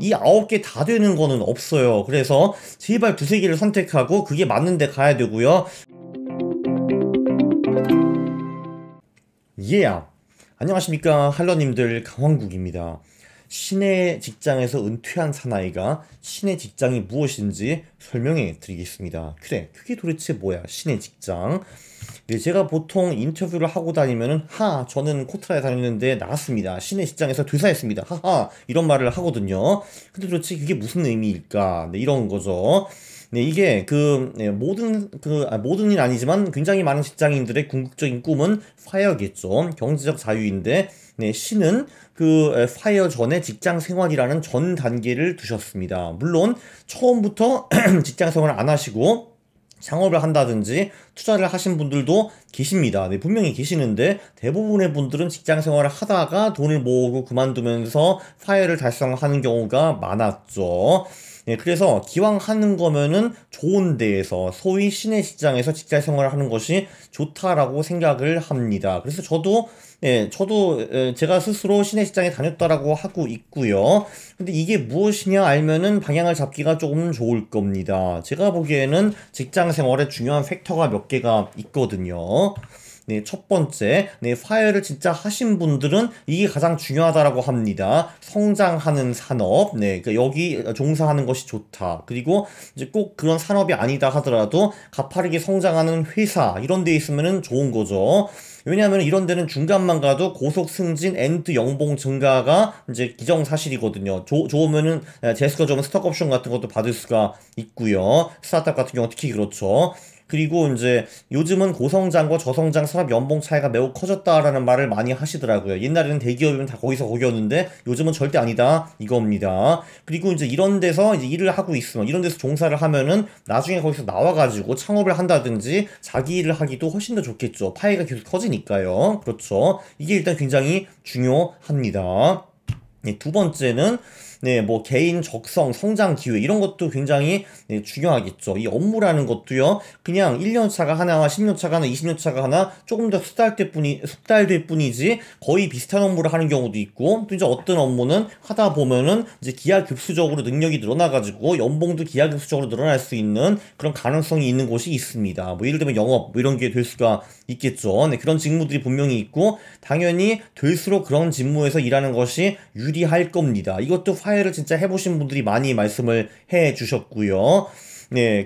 이 9개 다 되는 거는 없어요. 그래서 제발 두세 개를 선택하고 그게 맞는 데 가야 되고요. 안녕하십니까 할러님들, 강황국입니다. 신의 직장에서 은퇴한 사나이가 신의 직장이 무엇인지 설명해 드리겠습니다. 그래, 그게 도대체 뭐야 신의 직장? 네, 제가 보통 인터뷰를 하고 다니면은 저는 코트라에 다녔는데 나갔습니다, 신의 직장에서 퇴사했습니다, 하하, 이런 말을 하거든요. 근데 도대체 그게 무슨 의미일까? 네, 이런 거죠. 네, 이게 모든 일 아니지만 굉장히 많은 직장인들의 궁극적인 꿈은 파이어겠죠. 경제적 자유인데, 네, 신은 파이어 전에 직장 생활이라는 전 단계를 두셨습니다. 물론 처음부터 직장 생활을 안 하시고 창업을 한다든지 투자를 하신 분들도 계십니다. 네, 분명히 계시는데 대부분의 분들은 직장 생활을 하다가 돈을 모으고 그만두면서 파이어를 달성하는 경우가 많았죠. 네, 그래서 기왕 하는 거면은 좋은 데에서, 소위 신의 직장에서 직장 생활을 하는 것이 좋다라고 생각을 합니다. 그래서 저도 제가 스스로 신의 직장에 다녔다라고 하고 있고요. 근데 이게 무엇이냐 알면은 방향을 잡기가 조금 좋을 겁니다. 제가 보기에는 직장 생활에 중요한 팩터가 몇 개가 있거든요. 네, 첫 번째, 네, 파이어를 진짜 하신 분들은 이게 가장 중요하다라고 합니다. 성장하는 산업, 네, 여기 종사하는 것이 좋다. 그리고 이제 꼭 그런 산업이 아니다 하더라도 가파르게 성장하는 회사, 이런 데 있으면은 좋은 거죠. 왜냐하면 이런 데는 중간만 가도 고속 승진, 엔드 연봉 증가가 이제 기정사실이거든요. 좋으면은, 재수가 좋으면 스톡 옵션 같은 것도 받을 수가 있고요. 스타트업 같은 경우 특히 그렇죠. 그리고 이제 요즘은 고성장과 저성장 산업 연봉 차이가 매우 커졌다라는 말을 많이 하시더라고요. 옛날에는 대기업이면 다 거기서 거기였는데 요즘은 절대 아니다 이겁니다. 그리고 이제 이런 데서 이제 일을 하고 있으면, 이런 데서 종사를 하면은 나중에 거기서 나와가지고 창업을 한다든지 자기 일을 하기도 훨씬 더 좋겠죠. 파이가 계속 커지니까요. 그렇죠. 이게 일단 굉장히 중요합니다. 네, 두 번째는, 네, 뭐 개인 적성, 성장 기회 이런 것도 굉장히, 네, 중요하겠죠. 이 업무라는 것도요. 그냥 1년 차가 하나, 10년 차가 하나, 20년 차가 하나 조금 더 숙달될 뿐이지 거의 비슷한 업무를 하는 경우도 있고, 또 이제 어떤 업무는 하다 보면은 이제 기하급수적으로 능력이 늘어나가지고 연봉도 기하급수적으로 늘어날 수 있는 그런 가능성이 있는 곳이 있습니다. 뭐 예를 들면 영업 뭐 이런 게 될 수가 있겠죠. 네, 그런 직무들이 분명히 있고 당연히 될수록 그런 직무에서 일하는 것이 유리할 겁니다. 이것도 파이어를 진짜 해보신 분들이 많이 말씀을 해 주셨고요. 네,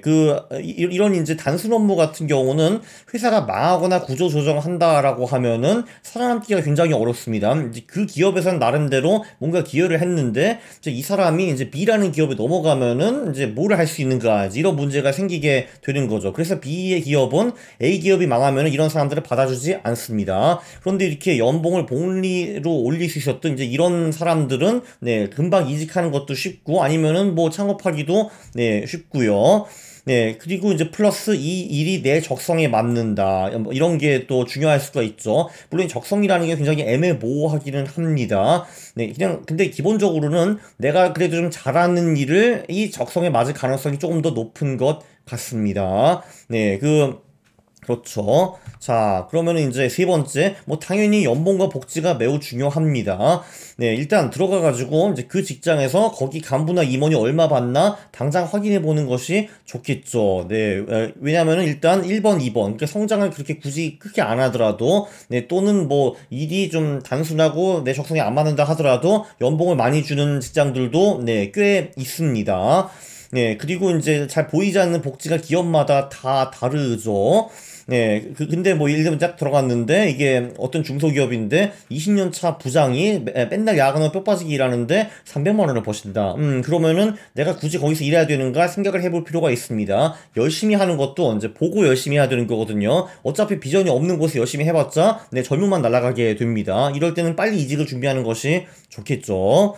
이런 이제 단순 업무 같은 경우는 회사가 망하거나 구조 조정한다라고 하면은 살아남기가 굉장히 어렵습니다. 이제 그 기업에서는 나름대로 뭔가 기여를 했는데, 이제 이 사람이 이제 B라는 기업에 넘어가면은 이제 뭘 할 수 있는가, 이제 이런 문제가 생기게 되는 거죠. 그래서 B의 기업은 A 기업이 망하면은 이런 사람들을 받아주지 않습니다. 그런데 이렇게 연봉을 복리로 올릴 수 있었던 이제 이런 사람들은, 네, 금방 이직하는 것도 쉽고 아니면은 뭐 창업하기도, 네, 쉽고요. 네, 그리고 이제 플러스 이 일이 내 적성에 맞는다, 뭐 이런 게 또 중요할 수가 있죠. 물론 적성이라는 게 굉장히 애매모호하기는 합니다. 네, 그냥 근데 기본적으로는 내가 그래도 좀 잘하는 일을 이 적성에 맞을 가능성이 조금 더 높은 것 같습니다. 네, 그렇죠. 자, 그러면은 이제 세 번째, 뭐 당연히 연봉과 복지가 매우 중요합니다. 네, 일단 들어가가지고 이제 그 직장에서 거기 간부나 임원이 얼마 받나 당장 확인해 보는 것이 좋겠죠. 네, 왜냐면은 일단 1번, 2번, 그러니까 성장을 그렇게 굳이 크게 안 하더라도, 네, 또는 뭐 일이 좀 단순하고 내 적성에 안 맞는다 하더라도 연봉을 많이 주는 직장들도, 네, 꽤 있습니다. 네, 그리고 이제 잘 보이지 않는 복지가 기업마다 다 다르죠. 네, 근데 뭐 예를 들면 딱 들어갔는데 이게 어떤 중소기업인데 20년 차 부장이 맨날 야간으로 뼈 빠지기 일하는데 300만 원을 버신다. 그러면은 내가 굳이 거기서 일해야 되는가 생각을 해볼 필요가 있습니다. 열심히 하는 것도 이제 보고 열심히 해야 되는 거거든요. 어차피 비전이 없는 곳에 열심히 해봤자 내 젊음만 날아가게 됩니다. 이럴 때는 빨리 이직을 준비하는 것이 좋겠죠.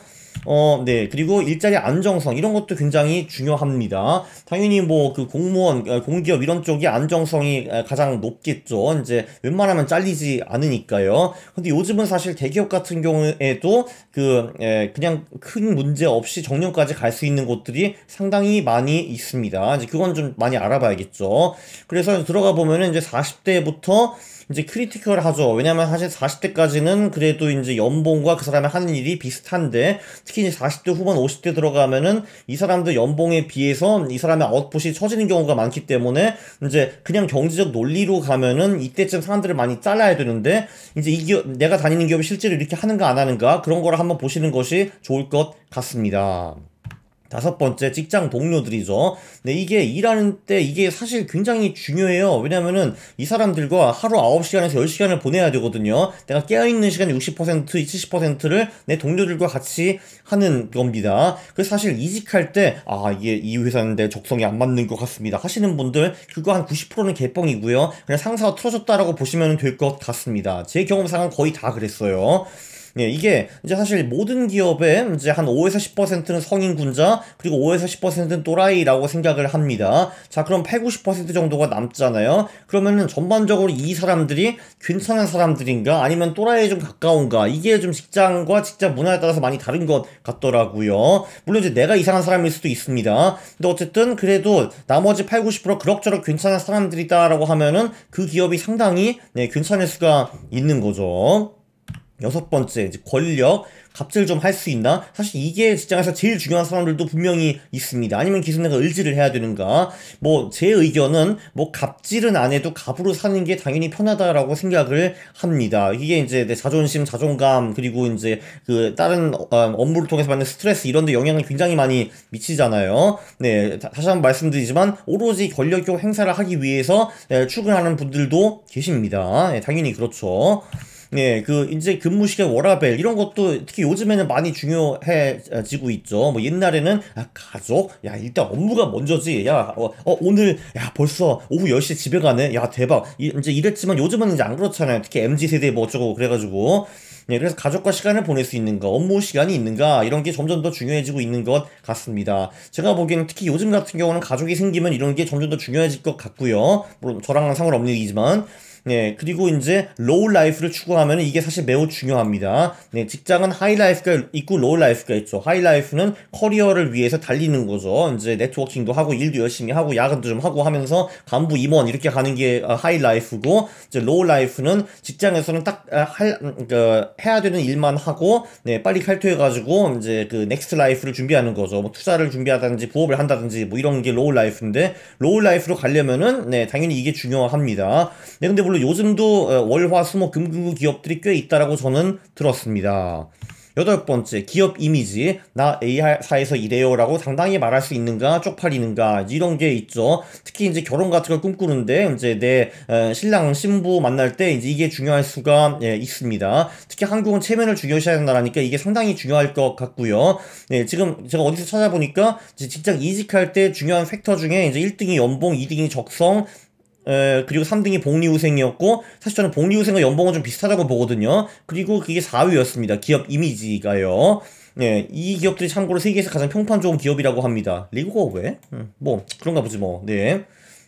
네. 그리고 일자리 안정성, 이런 것도 굉장히 중요합니다. 당연히 뭐 공무원, 공기업 이런 쪽이 안정성이 가장 높겠죠. 이제 웬만하면 잘리지 않으니까요. 근데 요즘은 사실 대기업 같은 경우에도 그냥 큰 문제 없이 정년까지 갈 수 있는 곳들이 상당히 많이 있습니다. 이제 그건 좀 많이 알아봐야겠죠. 그래서 들어가 보면은 이제 40대부터 이제 크리티컬하죠. 왜냐면 사실 40대까지는 그래도 이제 연봉과 그 사람이 하는 일이 비슷한데, 특히 이제 40대 후반 50대 들어가면은 이 사람들 연봉에 비해서 이 사람의 아웃풋이 처지는 경우가 많기 때문에 이제 그냥 경제적 논리로 가면은 이때쯤 사람들을 많이 잘라야 되는데, 이제 이 기업, 내가 다니는 기업이 실제로 이렇게 하는가 안 하는가 그런 거를 한번 보시는 것이 좋을 것 같습니다. 다섯 번째, 직장 동료들이죠. 네, 이게 일하는 때 이게 사실 굉장히 중요해요. 왜냐면은 이 사람들과 하루 9시간에서 10시간을 보내야 되거든요. 내가 깨어있는 시간의 60%, 70%를 내 동료들과 같이 하는 겁니다. 그래서 사실 이직할 때, 이게 이 회사는 내 적성이 안 맞는 것 같습니다 하시는 분들, 그거 한 90%는 개뻥이고요. 그냥 상사가 틀어줬다라고 보시면 될 것 같습니다. 제 경험상은 거의 다 그랬어요. 예, 이게 이제 사실 모든 기업에 이제 한 5에서 10%는 성인군자, 그리고 5에서 10%는 또라이라고 생각을 합니다. 자, 그럼 8, 90% 정도가 남잖아요. 그러면은 전반적으로 이 사람들이 괜찮은 사람들인가, 아니면 또라이에 좀 가까운가, 이게 좀 직장과 직장 문화에 따라서 많이 다른 것 같더라고요. 물론 이제 내가 이상한 사람일 수도 있습니다. 근데 어쨌든 그래도 나머지 8, 90% 그럭저럭 괜찮은 사람들이다라고 하면은 그 기업이 상당히 괜찮을 수가 있는 거죠. 여섯 번째, 이제 권력, 갑질 좀 할 수 있나? 사실 이게 직장에서 제일 중요한 사람들도 분명히 있습니다. 아니면 계속 내가 의지를 해야 되는가? 뭐, 제 의견은, 뭐, 갑질은 안 해도 갑으로 사는 게 당연히 편하다라고 생각을 합니다. 이게 이제 내 자존심, 자존감, 그리고 이제 그, 다른, 업무를 통해서 받는 스트레스 이런 데 영향을 굉장히 많이 미치잖아요. 네, 다시 한번 말씀드리지만, 오로지 권력적 행사를 하기 위해서 출근하는 분들도 계십니다. 네, 당연히 그렇죠. 네, 이제 근무 시간 워라밸, 이런 것도 특히 요즘에는 많이 중요해지고 있죠. 뭐 옛날에는, 가족? 야, 일단 업무가 먼저지. 야, 오늘, 야, 벌써 오후 10시에 집에 가네? 야, 대박. 이제 이랬지만 요즘은 이제 안 그렇잖아요. 특히 MZ세대 뭐 어쩌고 그래가지고. 네, 그래서 가족과 시간을 보낼 수 있는가, 업무 시간이 있는가, 이런 게 점점 더 중요해지고 있는 것 같습니다. 제가 보기에는 특히 요즘 같은 경우는 가족이 생기면 이런 게 점점 더 중요해질 것 같고요. 물론 저랑은 상관없는 얘기지만. 네, 그리고 이제 로우 라이프를 추구하면 이게 사실 매우 중요합니다. 네, 직장은 하이 라이프가 있고 로우 라이프가 있죠. 하이 라이프는 커리어를 위해서 달리는 거죠. 이제 네트워킹도 하고 일도 열심히 하고 야근도 좀 하고 하면서 간부 임원 이렇게 가는 게 하이 라이프고, 이제 로우 라이프는 직장에서는 딱 해야 되는 일만 하고, 네, 빨리 칼퇴해가지고 이제 그 넥스트 라이프를 준비하는 거죠. 뭐 투자를 준비하든지 부업을 한다든지 뭐 이런 게 로우 라이프인데, 로우 라이프로 가려면은 네, 당연히 이게 중요합니다. 네, 근데 물론 요즘도 월화수목 금금구 기업들이 꽤 있다라고 저는 들었습니다. 여덟 번째, 기업 이미지. 나 A사에서 이래요 라고 당당히 말할 수 있는가, 쪽팔리는가, 이런 게 있죠. 특히 이제 결혼 같은 걸 꿈꾸는데 이제 내 신랑 신부 만날 때 이제 이게 중요할 수가 있습니다. 특히 한국은 체면을 중요시해야 한다니까 이게 상당히 중요할 것 같고요. 네, 지금 제가 어디서 찾아보니까 이제 직장 이직할 때 중요한 팩터 중에 이제 1등이 연봉, 2등이 적성, 그리고 3등이 복리후생이었고, 사실 저는 복리후생과 연봉은 좀 비슷하다고 보거든요. 그리고 그게 4위였습니다. 기업 이미지가요. 네, 이 기업들이 참고로 세계에서 가장 평판 좋은 기업이라고 합니다. 리그가 왜? 뭐 그런가 보지 뭐. 네.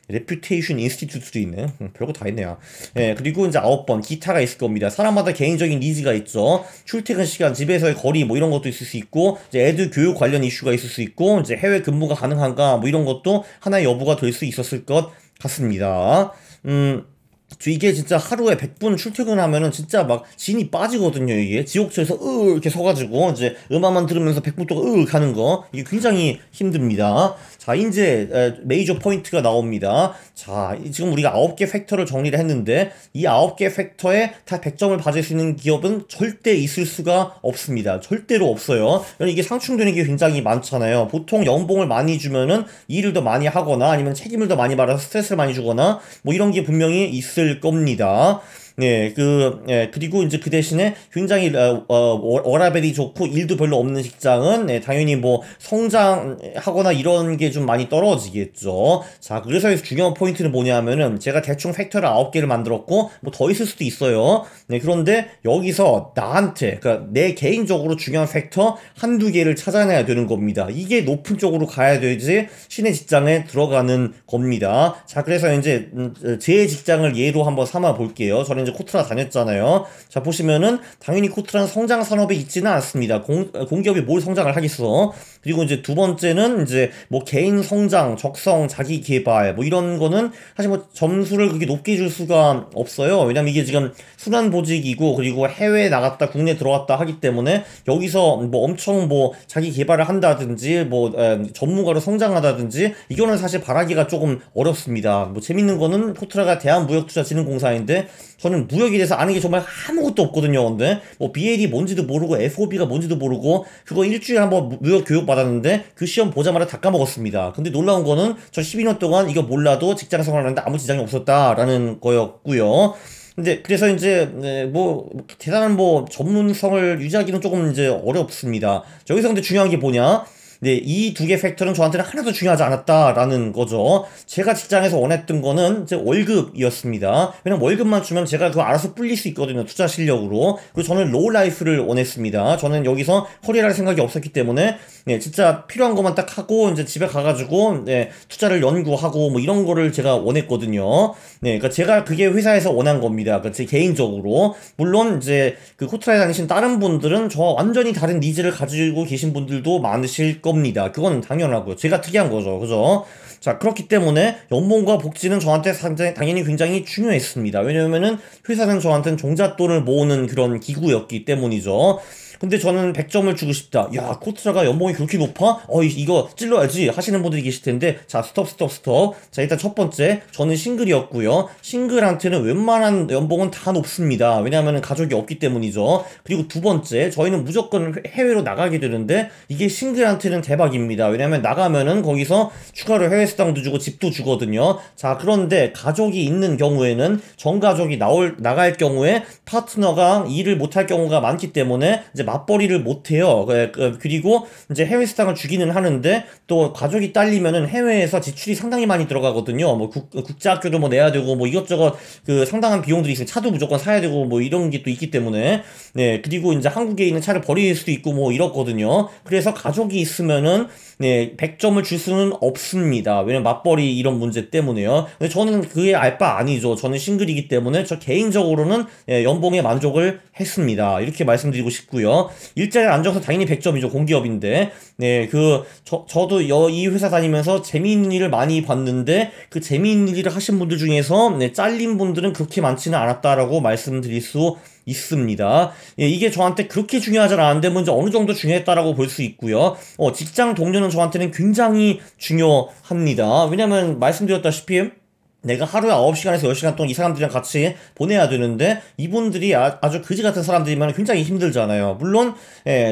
레퓨테이션 인스티튜트도 있네. 별거 다 있네요. 예, 그리고 이제 9번, 기타가 있을 겁니다. 사람마다 개인적인 니즈가 있죠. 출퇴근 시간, 집에서의 거리, 뭐 이런 것도 있을 수 있고, 이제 애들 교육 관련 이슈가 있을 수 있고, 이제 해외 근무가 가능한가, 뭐 이런 것도 하나의 여부가 될 수 있었을 것 같습니다. 이게 진짜 하루에 100분 출퇴근하면은 진짜 막 진이 빠지거든요. 이게 지옥철에서 이렇게 서가지고 이제 음악만 들으면서 100분 동안 가는 거, 이게 굉장히 힘듭니다. 자, 이제 메이저 포인트가 나옵니다. 자, 지금 우리가 9개 팩터를 정리를 했는데 이 9개 팩터에 다 100점을 받을 수 있는 기업은 절대 있을 수가 없습니다. 절대로 없어요. 이게 상충되는 게 굉장히 많잖아요. 보통 연봉을 많이 주면은 일을 더 많이 하거나 아니면 책임을 더 많이 받아서 스트레스를 많이 주거나 뭐 이런 게 분명히 있을 겁니다. 네, 그리고 이제 그 대신에 굉장히, 워라밸이 좋고 일도 별로 없는 직장은, 네, 당연히 뭐, 성장하거나 이런 게 좀 많이 떨어지겠죠. 자, 그래서 여기서 중요한 포인트는 뭐냐면은, 제가 대충 팩터를 9개를 만들었고, 뭐 더 있을 수도 있어요. 네, 그런데 여기서 나한테, 그러니까 내 개인적으로 중요한 팩터 한두 개를 찾아내야 되는 겁니다. 이게 높은 쪽으로 가야 되지, 신의 직장에 들어가는 겁니다. 자, 그래서 이제, 제 직장을 예로 한번 삼아 볼게요. 저는 회사를 이제 코트라 다녔잖아요. 자, 보시면은 당연히 코트라는 성장 산업에 있지는 않습니다. 공기업이 뭘 성장을 하겠어. 그리고 이제 두 번째는 이제 뭐 개인 성장, 적성, 자기 개발 뭐 이런 거는 사실 뭐 점수를 그렇게 높게 줄 수가 없어요. 왜냐면 이게 지금 순환보직이고 그리고 해외에 나갔다 국내 들어왔다 하기 때문에 여기서 뭐 엄청 뭐 자기 개발을 한다든지 뭐 전문가로 성장하다든지 이거는 사실 바라기가 조금 어렵습니다. 뭐 재밌는 거는 코트라가 대한무역투자진흥공사인데 저는 무역에 대해서 아는 게 정말 아무것도 없거든요. 근데 뭐 BAD 뭔지도 모르고 FOB가 뭔지도 모르고 그거 일주일에 한번 무역 교육 받았는데 그 시험 보자마자 다 까먹었습니다. 근데 놀라운 거는 저 12년 동안 이거 몰라도 직장 생활하는데 아무 지장이 없었다라는 거였고요. 근데 그래서 이제 뭐 대단한 뭐 전문성을 유지하기는 조금 이제 어렵습니다. 여기서 근데 중요한 게 뭐냐? 네, 이 두 개 팩터는 저한테는 하나도 중요하지 않았다라는 거죠. 제가 직장에서 원했던 거는 이제 월급이었습니다. 왜냐면 월급만 주면 제가 그거 알아서 불릴 수 있거든요. 투자 실력으로. 그리고 저는 로우 라이프를 원했습니다. 저는 여기서 커리어를 할 생각이 없었기 때문에 네, 진짜 필요한 것만 딱 하고 이제 집에 가가지고 네, 투자를 연구하고 뭐 이런 거를 제가 원했거든요. 네, 그러니까 제가 그게 회사에서 원한 겁니다. 그러니까 제 개인적으로. 물론 이제 그 코트라에 다니신 다른 분들은 저와 완전히 다른 니즈를 가지고 계신 분들도 많으실 겁니다. 그건 당연하고요. 제가 특이한 거죠. 그죠? 자, 그렇기 때문에 연봉과 복지는 저한테 당연히 굉장히 중요했습니다. 왜냐면은 회사는 저한테는 종잣돈을 모으는 그런 기구였기 때문이죠. 근데 저는 100점을 주고 싶다. 야, 코트라가 연봉이 그렇게 높아? 이거 찔러야지 하시는 분들이 계실 텐데, 자, 스톱. 자, 일단 첫 번째, 저는 싱글이었고요. 싱글한테는 웬만한 연봉은 다 높습니다. 왜냐하면 가족이 없기 때문이죠. 그리고 두 번째, 저희는 무조건 해외로 나가게 되는데, 이게 싱글한테는 대박입니다. 왜냐하면 나가면은 거기서 추가로 해외 수당도 주고 집도 주거든요. 자, 그런데 가족이 있는 경우에는 전 가족이 나갈 경우에 파트너가 일을 못할 경우가 많기 때문에 이제 맞벌이를 못해요. 그리고 이제 해외 수당을 주기는 하는데 또 가족이 딸리면은 해외에서 지출이 상당히 많이 들어가거든요. 뭐 국제학교도 뭐 내야 되고 뭐 이것저것 그 상당한 비용들이 있으면 차도 무조건 사야 되고 뭐 이런 게 또 있기 때문에 네, 그리고 이제 한국에 있는 차를 버릴 수도 있고 뭐 이렇거든요. 그래서 가족이 있으면은 네, 100점을 줄 수는 없습니다. 왜냐면 맞벌이 이런 문제 때문에요. 근데 저는 그게 알 바 아니죠. 저는 싱글이기 때문에 저 개인적으로는 예, 연봉에 만족을 했습니다. 이렇게 말씀드리고 싶고요. 일자리 안정성 당연히 100점이죠. 공기업인데. 네, 저도 이 회사 다니면서 재미있는 일을 많이 봤는데 그 재미있는 일을 하신 분들 중에서 네, 잘린 분들은 그렇게 많지는 않았다라고 말씀드릴 수 있습니다. 예, 이게 저한테 그렇게 중요하지 않은데 먼저 어느 정도 중요했다라고 볼 수 있고요. 직장 동료는 저한테는 굉장히 중요합니다. 왜냐면 말씀드렸다시피 내가 하루에 9시간에서 10시간 동안 이 사람들이랑 같이 보내야 되는데 이분들이 아주 그지 같은 사람들이면 굉장히 힘들잖아요. 물론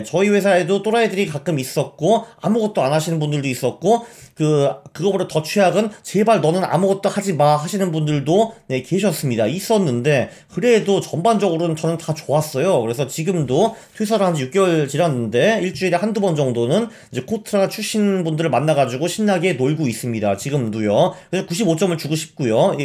저희 회사에도 또라이들이 가끔 있었고 아무것도 안 하시는 분들도 있었고 그거보다 더 최악은 제발 너는 아무것도 하지 마 하시는 분들도 네, 계셨습니다. 있었는데 그래도 전반적으로는 저는 다 좋았어요. 그래서 지금도 퇴사를 한 지 6개월 지났는데 일주일에 한두 번 정도는 이제 코트라 출신 분들을 만나가지고 신나게 놀고 있습니다. 지금도요. 그래서 95점을 주고 싶고요.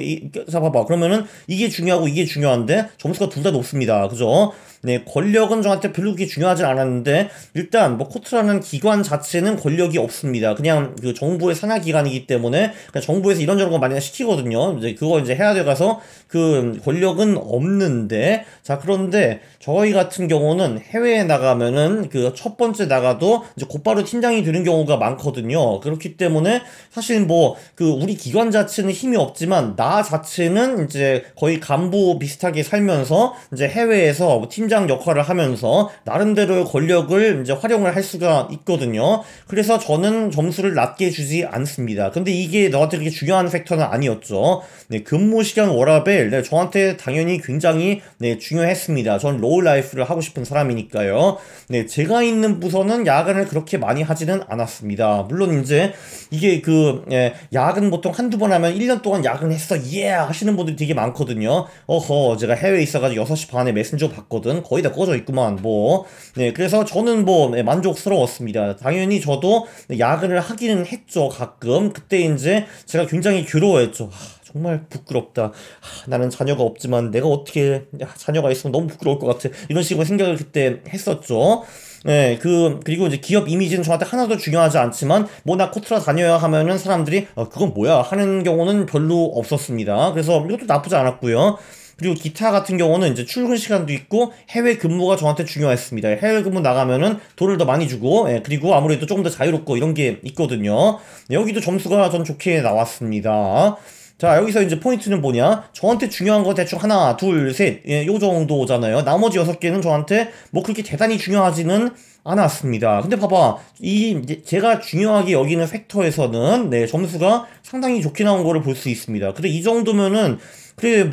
자, 봐봐. 그러면은 이게 중요하고 이게 중요한데 점수가 둘 다 높습니다. 그죠? 네, 권력은 저한테 별로 그렇게 중요하진 않았는데 일단 뭐 코트라는 기관 자체는 권력이 없습니다. 그냥 그 정부의 산하 기관이기 때문에 그냥 정부에서 이런저런 거 많이 시키거든요. 이제 그거 이제 해야 돼 가서 그 권력은 없는데 자, 그런데 저희 같은 경우는 해외에 나가면은 그 첫 번째 나가도 이제 곧바로 팀장이 되는 경우가 많거든요. 그렇기 때문에 사실 뭐 그 우리 기관 자체는 힘이 없지만 나 자체는 이제 거의 간부 비슷하게 살면서 이제 해외에서 뭐 팀장 역할을 하면서 나름대로의 권력을 이제 활용을 할 수가 있거든요. 그래서 저는 점수를 낮게 주지 않습니다. 근데 이게 너한테 그렇게 중요한 팩터는 아니었죠. 네, 근무 시간 워라밸 네, 저한테 당연히 굉장히 네, 중요했습니다. 전 로우 라이프를 하고 싶은 사람이니까요. 네, 제가 있는 부서는 야근을 그렇게 많이 하지는 않았습니다. 물론 이제 이게 야근 보통 한두 번 하면 1년 동안 야근했어 하시는 분들이 되게 많거든요. 제가 해외에 있어가지고 6시 반에 메신저 받거든. 거의 다 꺼져 있구만 뭐. 네, 그래서 저는 뭐 만족스러웠습니다. 당연히 저도 야근을 하기는 했죠. 가끔. 그때 이제 제가 굉장히 괴로워했죠. 정말 부끄럽다. 나는 자녀가 없지만 내가 어떻게 자녀가 있으면 너무 부끄러울 것 같아. 이런 식으로 생각을 그때 했었죠. 네, 그리고 이제 기업 이미지는 저한테 하나도 중요하지 않지만, 뭐, 나 코트라 다녀야 하면은 사람들이, 그건 뭐야? 하는 경우는 별로 없었습니다. 그래서 이것도 나쁘지 않았고요. 그리고 기타 같은 경우는 이제 출근 시간도 있고 해외 근무가 저한테 중요했습니다. 해외 근무 나가면은 돈을 더 많이 주고, 예, 그리고 아무래도 조금 더 자유롭고 이런 게 있거든요. 여기도 점수가 전 좋게 나왔습니다. 자, 여기서 이제 포인트는 뭐냐? 저한테 중요한 거 대충 하나, 둘, 셋, 예, 요 정도잖아요. 나머지 6개는 저한테 뭐 그렇게 대단히 중요하지는 않았습니다. 근데 봐봐. 이제 제가 중요하게 여기는 팩터에서는, 네, 점수가 상당히 좋게 나온 거를 볼 수 있습니다. 근데 이 정도면은, 그래,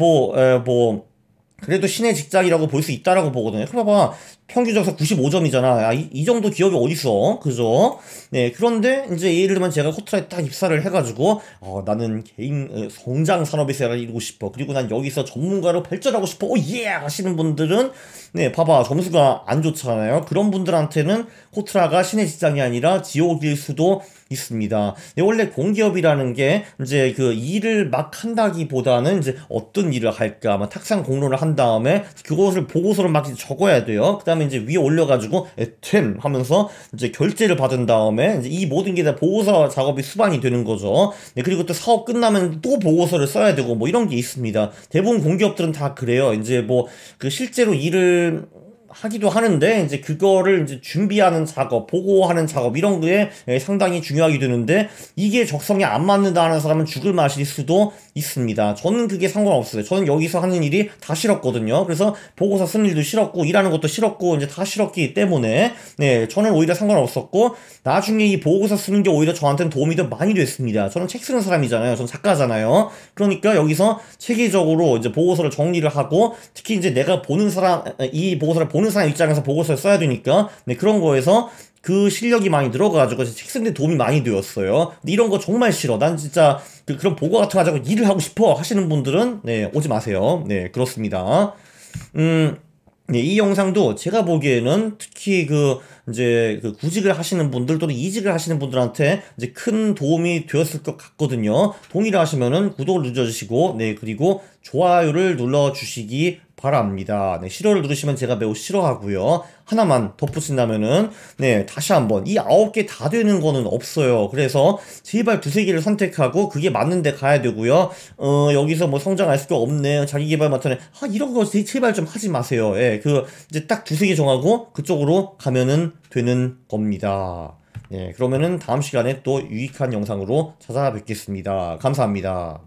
그래도 신의 직장이라고 볼 수 있다라고 보거든요. 그래 봐봐. 평균 점수 95점이잖아. 야, 이 정도 기업이 어딨어? 그죠? 네, 그런데 이제 예를 들면 제가 코트라에 딱 입사를 해가지고, 나는 개인 성장 산업에서 이루고 싶어. 그리고 난 여기서 전문가로 발전하고 싶어. 오, 예! 하시는 분들은, 네, 봐봐. 점수가 안 좋잖아요. 그런 분들한테는 코트라가 신의 직장이 아니라 지옥일 수도 있습니다. 네, 원래 공기업이라는 게 이제 그 일을 막 한다기보다는 이제 어떤 일을 할까, 막 탁상 공론을 한 다음에 그것을 보고서를 막 적어야 돼요. 그 다음에 이제 위에 올려가지고 템 하면서 이제 결제를 받은 다음에 이제 이 모든 게 다 보고서 작업이 수반이 되는 거죠. 네, 그리고 또 사업 끝나면 또 보고서를 써야 되고 뭐 이런 게 있습니다. 대부분 공기업들은 다 그래요. 이제 뭐 그 실제로 일을 하기도 하는데 이제 그거를 이제 준비하는 작업, 보고하는 작업 이런 게 상당히 중요하게 되는데 이게 적성에 안 맞는다 하는 사람은 죽을 맛일 수도 있습니다. 저는 그게 상관없어요. 저는 여기서 하는 일이 다 싫었거든요. 그래서 보고서 쓰는 일도 싫었고 일하는 것도 싫었고 이제 다 싫었기 때문에 네, 저는 오히려 상관없었고 나중에 이 보고서 쓰는 게 오히려 저한테는 도움이 더 많이 됐습니다. 저는 책 쓰는 사람이잖아요. 저는 작가잖아요. 그러니까 여기서 체계적으로 이제 보고서를 정리를 하고 특히 이제 내가 보는 사람 이 보고서를 보는 사람 입장에서 보고서를 써야 되니까 네, 그런 거에서 그 실력이 많이 늘어가지고 책 쓰는데 도움이 많이 되었어요. 근데 이런 거 정말 싫어. 난 진짜 그런 보고 같은 거 가지고 일을 하고 싶어 하시는 분들은 네, 오지 마세요. 네, 그렇습니다. 네, 이 영상도 제가 보기에는 특히 이제 구직을 하시는 분들 또는 이직을 하시는 분들한테 이제 큰 도움이 되었을 것 같거든요. 동의를 하시면은 구독을 눌러주시고, 네, 그리고 좋아요를 눌러주시기 바랍니다. 네, 싫어를 누르시면 제가 매우 싫어하고요. 하나만 덧붙인다면은, 네, 다시 한번, 이 9개 다 되는 거는 없어요. 그래서, 제발 두세 개를 선택하고, 그게 맞는 데 가야 되고요. 여기서 뭐 성장할 수도 없네. 자기개발 맡아내. 이런 거 제발 좀 하지 마세요. 예, 이제 딱 두세 개 정하고, 그쪽으로 가면은 되는 겁니다. 네, 그러면은 다음 시간에 또 유익한 영상으로 찾아뵙겠습니다. 감사합니다.